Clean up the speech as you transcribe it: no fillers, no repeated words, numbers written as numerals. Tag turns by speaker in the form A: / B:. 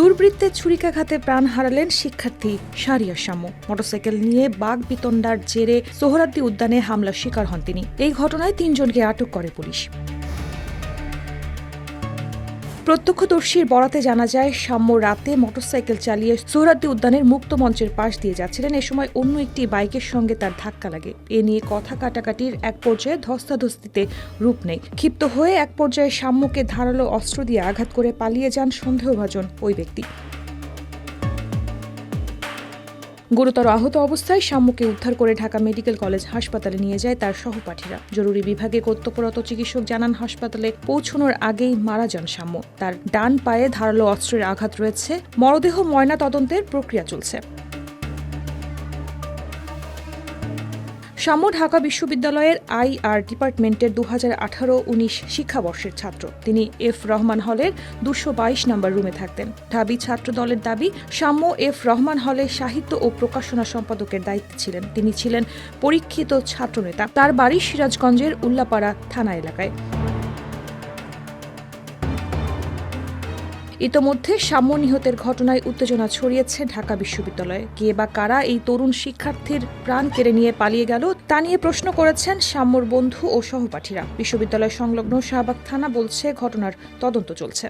A: দুর্বৃত্তের ছুরিকাঘাতে প্রাণ হারালেন শিক্ষার্থী শাহরিয়ার শাম্মু। মোটরসাইকেল নিয়ে বাগবিতণ্ডার জেরে সোহরাওয়ার্দী উদ্যানে হামলার শিকার হন তিনি। এই ঘটনায় ৩ জনকে আটক করে পুলিশ। প্রত্যক্ষদর্শীর বরাতে জানা যায়, শাম্মু রাতে মোটরসাইকেল চালিয়ে সোহরাওয়ার্দী উদ্যানের মুক্ত মঞ্চের পাশ দিয়ে যাচ্ছিলেন। এ সময় অন্য একটি বাইকের সঙ্গে তার ধাক্কা লাগে। এ নিয়ে কথা কাটাকাটির এক পর্যায়ে ধস্তাধস্তিতে রূপ নেয়। ক্ষিপ্ত হয়ে এক পর্যায়ে শাম্মুকে ধারালো অস্ত্র দিয়ে আঘাত করে পালিয়ে যান সন্দেহভাজন ওই ব্যক্তি। গুরুতর আহত অবস্থায় শাম্মুকে উদ্ধার করে ঢাকা মেডিকেল কলেজ হাসপাতালে নিয়ে যায় তার সহপাঠীরা। জরুরি বিভাগে কর্তব্যরত চিকিৎসক জানান, হাসপাতালে পৌঁছানোর আগেই মারা যান শাম্মু। তার ডান পায়ে ধারালো অস্ত্রের আঘাত রয়েছে। মরদেহ ময়না তদন্তের প্রক্রিয়া চলছে। শাম্মু ঢাকা বিশ্ববিদ্যালয়ের আইআর ডিপার্টমেন্টের 2018-19 শিক্ষাবর্ষের ছাত্র। তিনি এফ রহমান হলের 222 নম্বর রুমে থাকতেন। ঢাবি ছাত্র দলের দাবি, শাম্মু এফ রহমান হলে সাহিত্য ও প্রকাশনা সম্পাদকের দায়িত্বে ছিলেন। তিনি ছিলেন পরীক্ষিত ছাত্রনেতা। তার বাড়ি সিরাজগঞ্জের উল্লাপাড়া থানা এলাকায়। ইতোমধ্যে শাম্মু নিহতের ঘটনায় উত্তেজনা ছড়িয়েছে ঢাকা বিশ্ববিদ্যালয়ে। কে বা কারা এই তরুণ শিক্ষার্থীর প্রাণ কেড়ে নিয়ে পালিয়ে গেল তা নিয়ে প্রশ্ন করেছেন শাম্মুর বন্ধু ও সহপাঠীরা। বিশ্ববিদ্যালয় সংলগ্ন শাহবাগ থানা বলছে, ঘটনার তদন্ত চলছে।